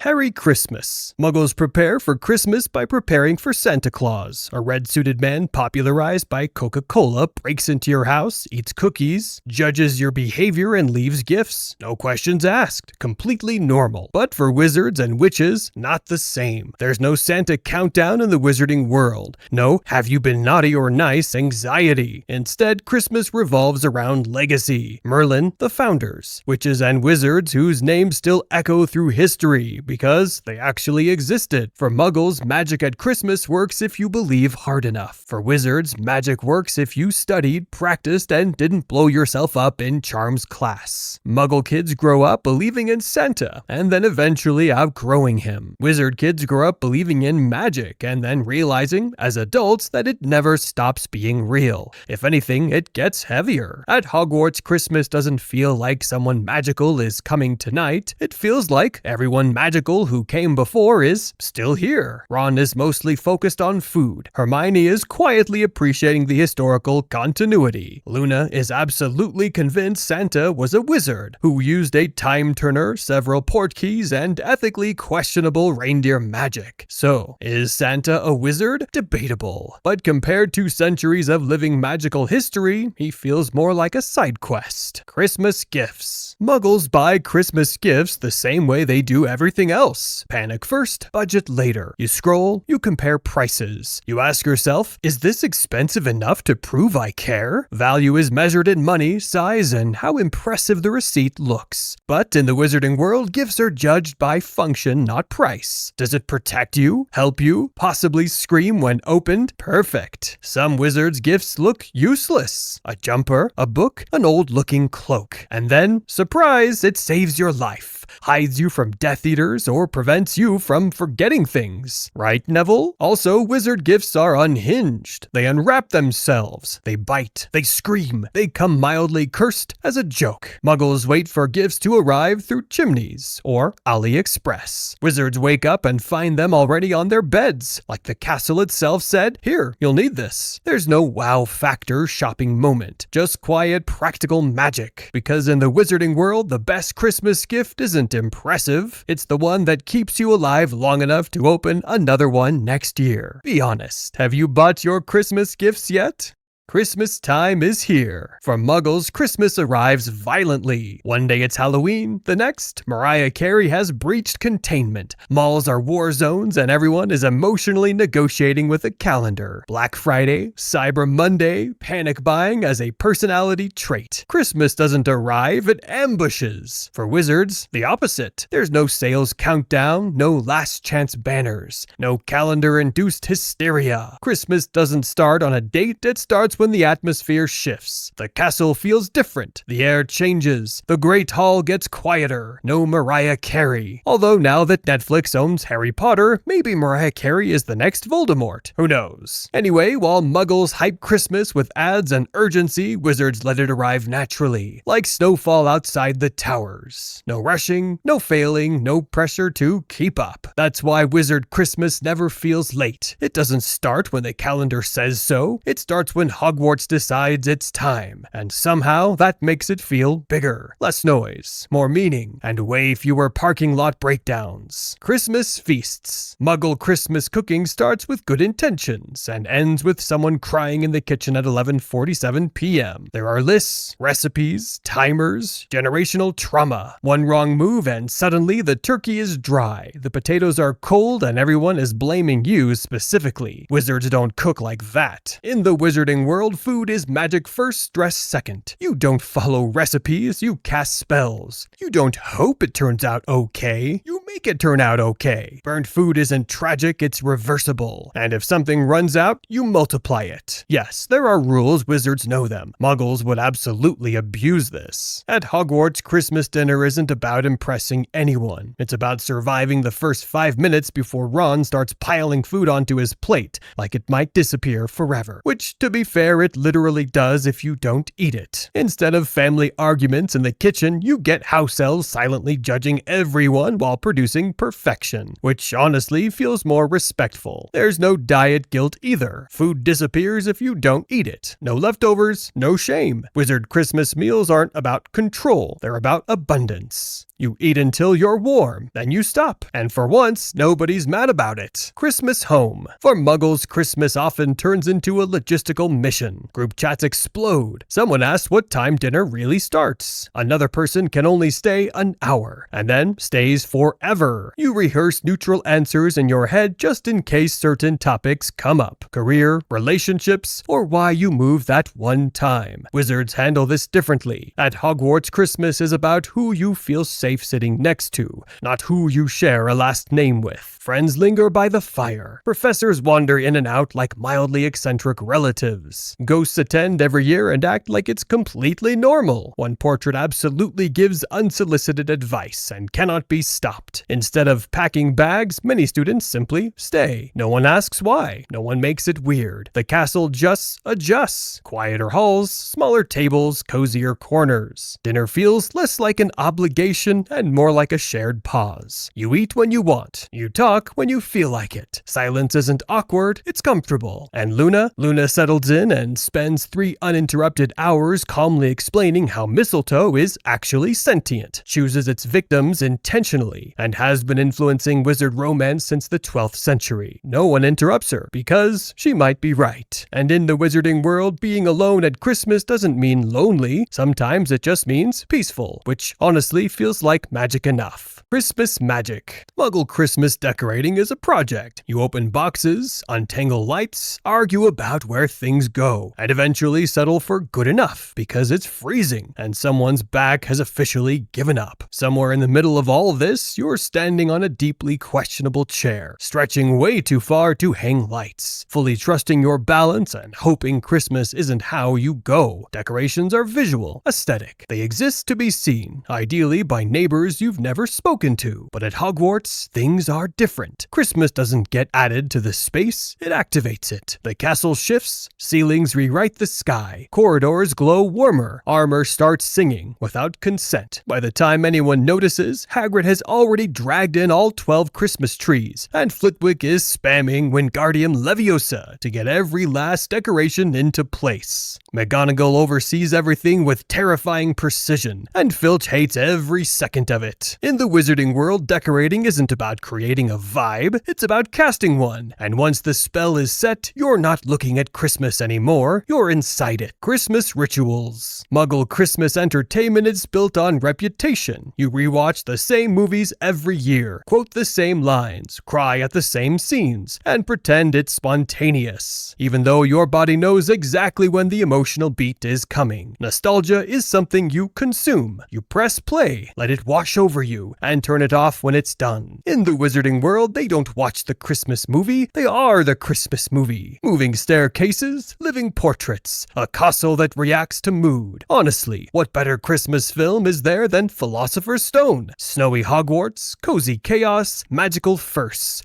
Merry Christmas. Muggles prepare for Christmas by preparing for Santa Claus. A red-suited man popularized by Coca-Cola breaks into your house, eats cookies, judges your behavior and leaves gifts. No questions asked. Completely normal. But for wizards and witches, not the same. There's no Santa countdown in the wizarding world. No have you been naughty or nice anxiety. Instead, Christmas revolves around legacy. Merlin, the founders. Witches and wizards whose names still echo through history because they actually existed. For Muggles, magic at Christmas works if you believe hard enough. For wizards, magic works if you studied, practiced, and didn't blow yourself up in charms class. Muggle kids grow up believing in Santa, and then eventually outgrowing him. Wizard kids grow up believing in magic, and then realizing, as adults, that it never stops being real. If anything, it gets heavier. At Hogwarts, Christmas doesn't feel like someone magical is coming tonight. It feels like everyone magical who came before is still here. Ron is mostly focused on food. Hermione is quietly appreciating the historical continuity. Luna is absolutely convinced Santa was a wizard who used a time turner, several portkeys, and ethically questionable reindeer magic. So, is Santa a wizard? Debatable. But compared to centuries of living magical history, he feels more like a side quest. Christmas gifts. Muggles buy Christmas gifts the same way they do everything else. Panic first, budget later. You scroll, you compare prices. You ask yourself, is this expensive enough to prove I care? Value is measured in money, size, and how impressive the receipt looks. But in the wizarding world, gifts are judged by function, not price. Does it protect you? Help you? Possibly scream when opened? Perfect. Some wizards' gifts look useless. A jumper, a book, an old-looking cloak. And then, surprise, it saves your life, hides you from Death Eaters, or prevents you from forgetting things. Right, Neville? Also, wizard gifts are unhinged. They unwrap themselves. They bite. They scream. They come mildly cursed as a joke. Muggles wait for gifts to arrive through chimneys or AliExpress. Wizards wake up and find them already on their beds. Like the castle itself said, here, you'll need this. There's no wow factor shopping moment. Just quiet, practical magic. Because in the wizarding world, the best Christmas gift isn't impressive. It's the one that keeps you alive long enough to open another one next year. Be honest, have you bought your Christmas gifts yet? Christmas time is here. For Muggles, Christmas arrives violently. One day it's Halloween, the next, Mariah Carey has breached containment. Malls are war zones and everyone is emotionally negotiating with a calendar. Black Friday, Cyber Monday, panic buying as a personality trait. Christmas doesn't arrive, it ambushes. For wizards, the opposite. There's no sales countdown, no last chance banners, no calendar-induced hysteria. Christmas doesn't start on a date, it starts when the atmosphere shifts. The castle feels different. The air changes. The Great Hall gets quieter. No Mariah Carey. Although now that Netflix owns Harry Potter, maybe Mariah Carey is the next Voldemort. Who knows? Anyway, while Muggles hype Christmas with ads and urgency, wizards let it arrive naturally. Like snowfall outside the towers. No rushing, no failing, no pressure to keep up. That's why Wizard Christmas never feels late. It doesn't start when the calendar says so. It starts when Hogwarts decides it's time, and somehow that makes it feel bigger. Less noise, more meaning, and way fewer parking lot breakdowns. Christmas feasts. Muggle Christmas cooking starts with good intentions and ends with someone crying in the kitchen at 11:47 p.m. There are lists, recipes, timers, generational trauma. One wrong move and suddenly the turkey is dry, the potatoes are cold, and everyone is blaming you specifically. Wizards don't cook like that. In the wizarding world, food is magic first, stress second. You don't follow recipes, you cast spells. You don't hope it turns out okay, you make it turn out okay. Burnt food isn't tragic, it's reversible. And if something runs out, you multiply it. Yes, there are rules, wizards know them. Muggles would absolutely abuse this. At Hogwarts, Christmas dinner isn't about impressing anyone. It's about surviving the first 5 minutes before Ron starts piling food onto his plate, like it might disappear forever. Which, to be fair, it literally does if you don't eat it. Instead of family arguments in the kitchen, you get house elves silently judging everyone while producing perfection, which honestly feels more respectful. There's no diet guilt either. Food disappears if you don't eat it. No leftovers, no shame. Wizard Christmas meals aren't about control, they're about abundance. You eat until you're warm, then you stop. And for once, nobody's mad about it. Christmas home. For Muggles, Christmas often turns into a logistical mission. Group chats explode. Someone asks what time dinner really starts. Another person can only stay an hour, and then stays forever. You rehearse neutral answers in your head just in case certain topics come up. Career, relationships, or why you moved that one time. Wizards handle this differently. At Hogwarts, Christmas is about who you feel safe sitting next to, not who you share a last name with. Friends linger by the fire. Professors wander in and out like mildly eccentric relatives. Ghosts attend every year and act like it's completely normal. One portrait absolutely gives unsolicited advice and cannot be stopped. Instead of packing bags, many students simply stay. No one asks why. No one makes it weird. The castle just adjusts. Quieter halls, smaller tables, cozier corners. Dinner feels less like an obligation and more like a shared pause. You eat when you want. You talk when you feel like it. Silence isn't awkward, it's comfortable. And Luna settles in and spends 3 uninterrupted hours calmly explaining how mistletoe is actually sentient, chooses its victims intentionally, and has been influencing wizard romance since the 12th century. No one interrupts her because she might be right. And in the wizarding world, being alone at Christmas doesn't mean lonely. Sometimes it just means peaceful, which honestly feels like magic enough. Christmas magic. Muggle Christmas decorating is a project. You open boxes, untangle lights, argue about where things go, and eventually settle for good enough because it's freezing and someone's back has officially given up. Somewhere in the middle of all this, you're standing on a deeply questionable chair, stretching way too far to hang lights, fully trusting your balance and hoping Christmas isn't how you go. Decorations are visual, aesthetic. They exist to be seen, ideally by neighbors you've never spoken to. But at Hogwarts, things are different. Christmas doesn't get added to the space, it activates it. The castle shifts, ceilings rewrite the sky, corridors glow warmer, armor starts singing without consent. By the time anyone notices, Hagrid has already dragged in all 12 Christmas trees, and Flitwick is spamming Wingardium Leviosa to get every last decoration into place. McGonagall oversees everything with terrifying precision, and Filch hates every second of it. In the wizarding world, decorating isn't about creating a vibe, it's about casting one. And once the spell is set, you're not looking at Christmas anymore, you're inside it. Christmas rituals. Muggle Christmas entertainment is built on reputation. You rewatch the same movies every year, quote the same lines, cry at the same scenes, and pretend it's spontaneous, even though your body knows exactly when the emotional beat is coming. Nostalgia is something you consume. You press play, let it wash over you, and turn it off when it's done. In the wizarding world, they don't watch the Christmas movie, they are the Christmas movie. Moving staircases, living portraits, a castle that reacts to mood. Honestly, what better Christmas film is there than Philosopher's Stone? Snowy Hogwarts, cozy chaos, magical firsts.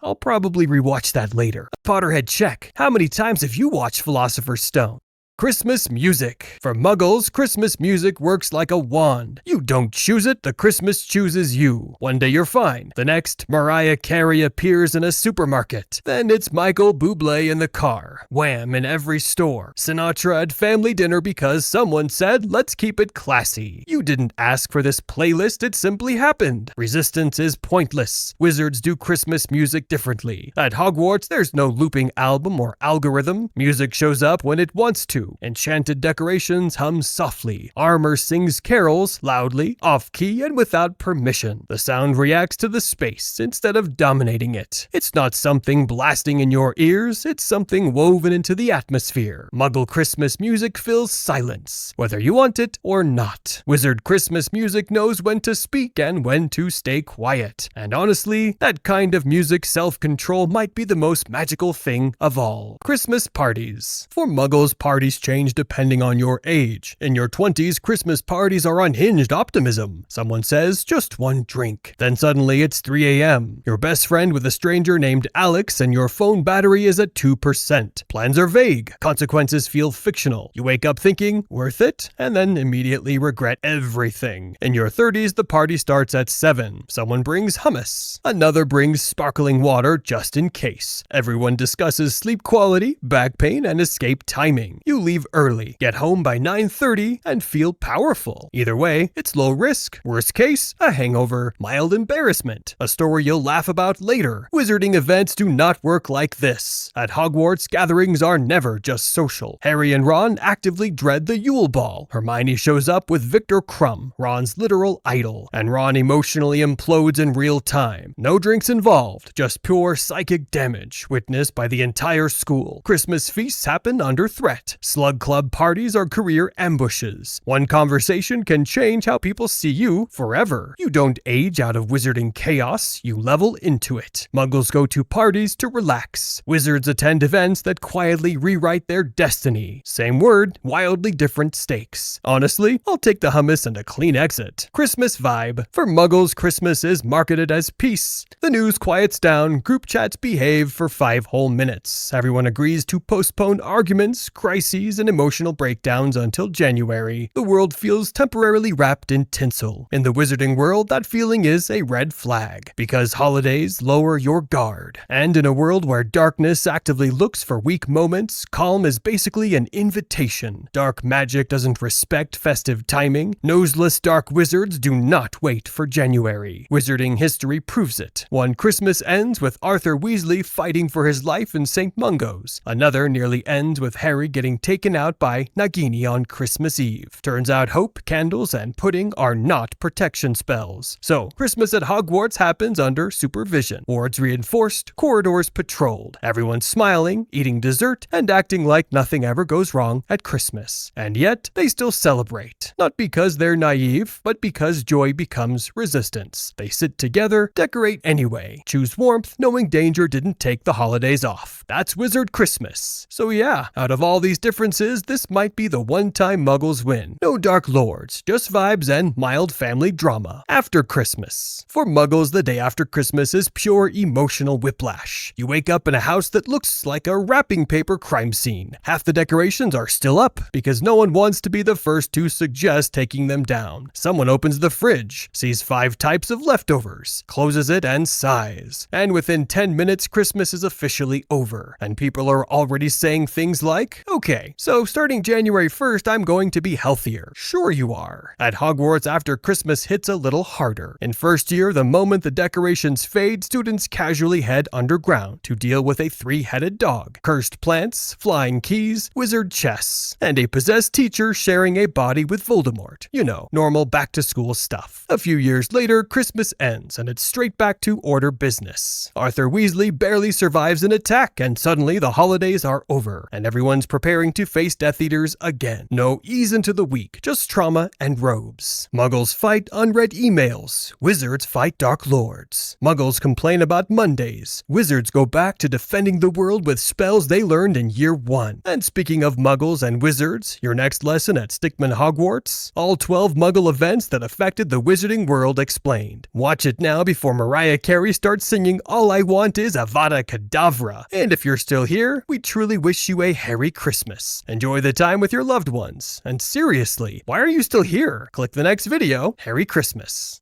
I'll probably rewatch that later. Potterhead check. How many times have you watched Philosopher's Stone? Christmas music. For Muggles, Christmas music works like a wand. You don't choose it, the Christmas chooses you. One day you're fine. The next, Mariah Carey appears in a supermarket. Then it's Michael Bublé in the car. Wham in every store. Sinatra at family dinner because someone said, let's keep it classy. You didn't ask for this playlist, it simply happened. Resistance is pointless. Wizards do Christmas music differently. At Hogwarts, there's no looping album or algorithm. Music shows up when it wants to. Enchanted decorations hum softly. Armor sings carols loudly, off-key, and without permission. The sound reacts to the space instead of dominating it. It's not something blasting in your ears, it's something woven into the atmosphere. Muggle Christmas music fills silence, whether you want it or not. Wizard Christmas music knows when to speak and when to stay quiet. And honestly, that kind of music self-control might be the most magical thing of all. Christmas parties. For Muggles, parties change depending on your age. In your 20s, Christmas parties are unhinged optimism. Someone says, just one drink. Then suddenly it's 3 a.m. You're best friend with a stranger named Alex and your phone battery is at 2%. Plans are vague. Consequences feel fictional. You wake up thinking, worth it? And then immediately regret everything. In your 30s, the party starts at 7. Someone brings hummus. Another brings sparkling water just in case. Everyone discusses sleep quality, back pain, and escape timing. You leave early, get home by 9:30, and feel powerful. Either way, it's low risk. Worst case, a hangover, mild embarrassment, a story you'll laugh about later. Wizarding events do not work like this. At Hogwarts, gatherings are never just social. Harry and Ron actively dread the Yule Ball. Hermione shows up with Victor Crumb, Ron's literal idol, and Ron emotionally implodes in real time. No drinks involved, just pure psychic damage, witnessed by the entire school. Christmas feasts happen under threat. Slug Club parties are career ambushes. One conversation can change how people see you forever. You don't age out of wizarding chaos, you level into it. Muggles go to parties to relax. Wizards attend events that quietly rewrite their destiny. Same word, wildly different stakes. Honestly, I'll take the hummus and a clean exit. Christmas vibe. For Muggles, Christmas is marketed as peace. The news quiets down, group chats behave for 5 whole minutes. Everyone agrees to postpone arguments, crises, and emotional breakdowns until January. The world feels temporarily wrapped in tinsel. In the wizarding world, that feeling is a red flag, because holidays lower your guard. And in a world where darkness actively looks for weak moments, calm is basically an invitation. Dark magic doesn't respect festive timing. Noseless dark wizards do not wait for January. Wizarding history proves it. One Christmas ends with Arthur Weasley fighting for his life in St. Mungo's. Another nearly ends with Harry getting taken out by Nagini on Christmas Eve. Turns out hope, candles, and pudding are not protection spells. So, Christmas at Hogwarts happens under supervision. Wards reinforced, corridors patrolled, everyone smiling, eating dessert, and acting like nothing ever goes wrong at Christmas. And yet, they still celebrate. Not because they're naive, but because joy becomes resistance. They sit together, decorate anyway, choose warmth, knowing danger didn't take the holidays off. That's Wizard Christmas. So yeah, out of all these differences, this might be the one time Muggles win. No Dark Lords, just vibes and mild family drama. After Christmas. For Muggles, the day after Christmas is pure emotional whiplash. You wake up in a house that looks like a wrapping paper crime scene. Half the decorations are still up, because no one wants to be the first to suggest taking them down. Someone opens the fridge, sees 5 types of leftovers, closes it and sighs. And within 10 minutes, Christmas is officially over, and people are already saying things like, okay, so starting January 1st, I'm going to be healthier. Sure you are. At Hogwarts, after Christmas hits a little harder. In first year, the moment the decorations fade, students casually head underground to deal with a 3-headed dog, cursed plants, flying keys, wizard chess, and a possessed teacher sharing a body with Voldemort. You know, normal back-to-school stuff. A few years later, Christmas ends, and it's straight back to order business. Arthur Weasley barely survives an attack, and suddenly the holidays are over, and everyone's preparing to face Death Eaters again. No ease into the week, just trauma and robes. Muggles fight unread emails. Wizards fight Dark Lords. Muggles complain about Mondays. Wizards go back to defending the world with spells they learned in year 1. And speaking of Muggles and wizards, your next lesson at Stickman Hogwarts? All 12 Muggle events that affected the wizarding world explained. Watch it now before Mariah Carey starts singing All I Want Is Avada Kedavra. And if you're still here, we truly wish you a Harry Christmas. Enjoy the time with your loved ones. And seriously, why are you still here? Click the next video. Harry Christmas.